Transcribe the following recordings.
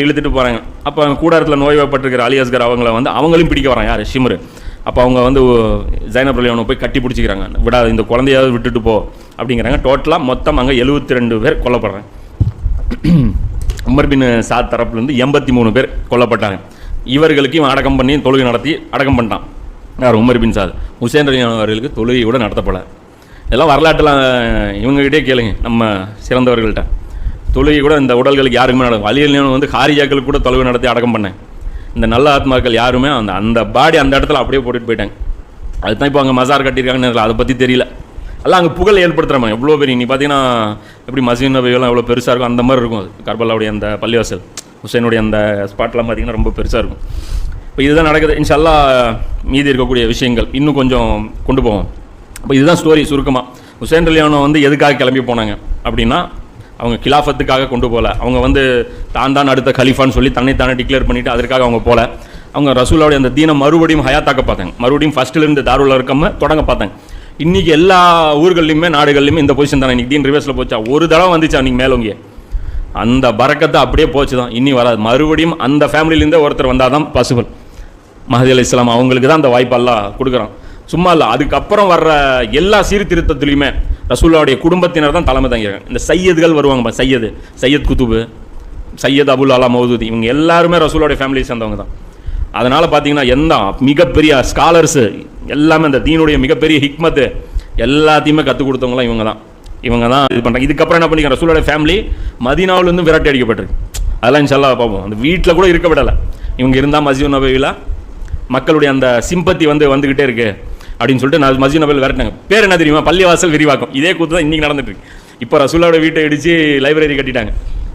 இழுத்துட்டு போகிறாங்க. அப்போ கூடாரத்தில் நோய்வாய்ப்பட்டிருக்கிற அலி அஸ்கர் அவங்கள வந்து அவங்களையும் பிடிக்க வராங்க, யார் ஷிம்ரு. அப்போ அவங்க வந்து ஜைனப் ரலியல்லாஹு போய் கட்டி பிடிச்சிக்கிறாங்க, விடாது இந்த குழந்தையாவது விட்டுட்டு போ அப்படிங்கிறாங்க. டோட்டலாக மொத்தம் அங்கே 72 பேர் கொல்லப்படுறாங்க. உமர் பின் சாத் தரப்புலேருந்து 83 பேர் கொல்லப்பட்டாங்க. இவர்களுக்கு இவன் அடக்கம் பண்ணி தொழுகை நடத்தி அடக்கம் பண்ணிட்டான். யார்? உமர் பின் சாத். ஹுசைன் ரலியல்லாஹு அவர்களுக்கு தொழுகை கூட நடத்தப்பட. இதெல்லாம் வரலாற்றுலாம் இவங்ககிட்டே கேளுங்க, நம்ம சிறந்தவர்கள்ட்ட. தொழுகை கூட இந்த உடல்களுக்கு யாருக்குமே நடக்கும். அலி ரலியல்லாஹு வந்து ஹாரிஜாக்கள் கூட தொழுகை நடத்தி அடக்கம் பண்ணேன். இந்த நல்ல ஆத்மாக்கள் யாருமே அந்த பாடி அந்த இடத்துல அப்படியே போட்டுட்டு போயிட்டாங்க. அதுதான் இப்போ அங்கே மசார் கட்டியிருக்காங்கன்னு அதை பற்றி தெரியல. எல்லாம் அங்கே புகழ் ஏற்படுத்துகிறாங்க. எவ்வளோ பெரிய நீ பார்த்தீங்கன்னா எப்படி மஸ்ஜித் நபவியெல்லாம் எவ்வளோ பெருசாக இருக்கும் அந்த மாதிரி இருக்கும். அது கர்பலாவுடைய அந்த பள்ளிவாசல், ஹுசைனுடைய அந்த ஸ்பாட்லாம் பார்த்தீங்கன்னா ரொம்ப பெருசாக இருக்கும். இப்போ இதுதான் நடக்குது. இன்ஷா அல்லாஹ் மீதி இருக்கக்கூடிய விஷயங்கள் இன்னும் கொஞ்சம் கொண்டு போவோம். இப்போ இதுதான் ஸ்டோரி சுருக்கமாக. ஹுசைன் ரலியல்லாஹு வந்து எதுக்காக கிளம்பி போனாங்க அப்படின்னா, அவங்க கிலாஃபத்துக்காக கொண்டு போகல. அவங்க வந்து தான் அடுத்த கலீஃபான்னு சொல்லி தன்னைத்தானே டிக்ளேர் பண்ணிவிட்டு அதற்காக அவங்க போகல. அவங்க ரசூலுல்லாஹுடைய அந்த தீனை மறுபடியும் ஹயாத்தாக்க பார்த்தாங்க. மறுபடியும் ஃபஸ்ட்டிலிருந்து தாருல் அர்கம்ம தொடங்க பார்த்தாங்க. இன்றைக்கி எல்லா ஊர்கள்லையுமே நாடுகள்லையுமே இந்த பொசிஷன் தானே. இன்றைக்கி தீன் ரிவர்ஸில் போச்சா? ஒரு தடவை வந்துச்சு அன்றைக்கி மேலோங்கிய அந்த பரக்கத்தை அப்படியே போச்சு தான், இனி வராது. மறுபடியும் அந்த ஃபேமிலியிலேருந்தே ஒருத்தர் வந்தால் தான் பாசிபிள். மஹதி அலைஹிஸ்ஸலாம் அவங்களுக்கு தான் அந்த வாய்ப்பெல்லாம் கொடுக்குறான், சும்மா இல்லை. அதுக்கப்புறம் வர்ற எல்லா சீர்திருத்தத்துலையுமே ரசூலுல்லாஹுடைய குடும்பத்தினர் தான் தலைமை தாங்கிறாங்க. இந்த சையதுகள் வருவாங்க, சையத் குத்துபு, சையத் அபுல் அலா மௌதூதி, இவங்க எல்லாருமே ரசூலுல்லாஹுடைய ஃபேமிலியை சேர்ந்தவங்க தான். அதனால் பார்த்தீங்கன்னா எந்த மிகப்பெரிய ஸ்காலர்ஸு எல்லாமே அந்த தீனுடைய மிகப்பெரிய ஹிக்மத்து எல்லாத்தையுமே கற்றுக் கொடுத்தவங்களாம் இவங்க தான் இது பண்ணுறாங்க. இதுக்கப்புறம் என்ன பண்ணிக்க, ரசூலுல்லாஹுடைய ஃபேமிலி மதீனாவிலேருந்து விரட்டி அடிக்கப்பட்டிருக்கு. அதெல்லாம் இன்ஷா அல்லாஹ் பார்ப்போம். அந்த வீட்டில் கூட இருக்க விடலை. இவங்க இருந்தால் மஸ்ஜித் நபவியில் மக்களுடைய அந்த சிம்பத்தி வந்துக்கிட்டே இருக்குது அப்படின்னு சொல்லிட்டு நான் மஸ்ஜித் நபவியில் விரட்டினாங்க. பேர் என்ன தெரியுமா? பள்ளிவாசல் விரிவாக்கம். இதே கூத்து தான் இன்றைக்கி நடந்துட்டு இருக்கு. இப்போ ரசூலுல்லாஹுடைய வீட்டை இடித்து லைப்ரரி கட்டிட்டாங்க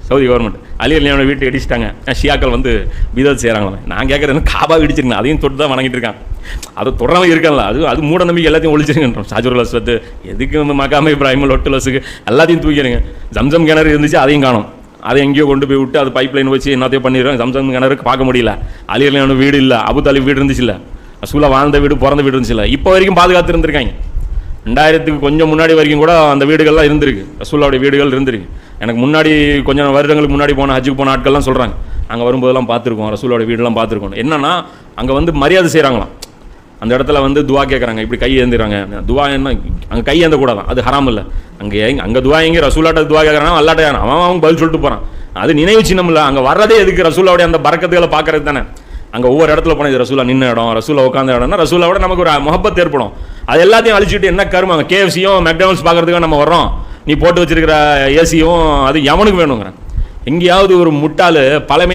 சவுதி கவர்மெண்ட். அலி ரலியல்லாஹு வீட்டை இடிச்சிட்டாங்க. ஷியாக்கள் வந்து பிதத் செய்கிறாங்களா? நான் கேட்குறேன், காபா இடிச்சிருக்கேன், அதையும் தொட்டு தான் வணங்கிட்டு இருக்கான். அது தொடராமல் இருக்கான்ல, அது மூட நம்பிக்கை எல்லாத்தையும் ஒழிச்சிருக்கேன். ஷாஜுல் அஸ்வத் எதுக்கு வந்து மகாம இப்ராஹிம் ஒட்டுல் வசுக்கு எல்லாத்தையும் தூக்கிடுங்க. ஜம்சம் கிணறு இருந்துச்சு, அதையும் காணும். அதை எங்கேயோ கொண்டு போய் விட்டு அது பைப் லைன் வச்சு என்னத்தையும் பண்ணிடுறோம். ஜம்சம் கிணறுக்கு பார்க்க முடியல. அலி ரலியல்லாஹு வீடு இல்லை, அபு தாலிப் வீடு இருந்துச்சு இல்லை, ரசூலா வாழ்ந்த வீடு பிறந்த வீடு இருந்துச்சு இல்லை, இப்போ வரைக்கும் பாதுகாத்து இருந்திருக்காங்க. 2000க்கு கொஞ்சம் முன்னாடி வரைக்கும் கூட அந்த வீடுகள்லாம் இருந்திருக்கு, ரசூலுல்லாஹுடைய வீடுகள் இருந்திருக்கு. எனக்கு முன்னாடி கொஞ்சம் வருடங்களுக்கு முன்னாடி போன ஹஜ்ஜுக்கு போன ஆட்கள்லாம் சொல்கிறாங்க, அங்கே வரும்போதெல்லாம் பார்த்துருக்கோம், ரசூலுல்லாஹுடைய வீடெல்லாம் பார்த்துருக்கோம். என்னன்னா அங்கே வந்து மரியாதை செய்கிறாங்களாம். அந்த இடத்துல வந்து துவா கேட்குறாங்க, இப்படி கை ஏந்துறாங்க. துவா என்ன, அங்கே கை ஏந்தக்கூடாதான், அது ஹராம் இல்லை. அங்கே துவா எங்கே ரசூலாட்ட துவா கேட்குறாங்க, அல்லாட்ட அவன் பதில் சொல்லிட்டு போகிறான். அது நினைவு சின்னம் இல்லை. அங்கே வர்றதே எதுக்கு? ரசூலுல்லாஹுடைய அந்த பரக்கத்துகளை பார்க்கறது தானே. அங்கே ஒவ்வொரு இடத்துல போனால் இது ரசூலா நின்ன இடம், ரசூலா உட்காந்த இடம்னா ரசூலாவோட நமக்கு ஒரு முஹப்பத் ஏற்படும். அது எல்லாத்தையும் அழிச்சுட்டு என்ன கருமாங்க, KFCயும் மெக்டானல்ட்ஸ் பார்க்கறதுக்காக நம்ம வர்றோம், நீ போட்டு வச்சிருக்கிற ஏசியும் அது எவனுக்கு வேணுங்கிறேன். எங்கேயாவது ஒரு முட்டாள் பழமை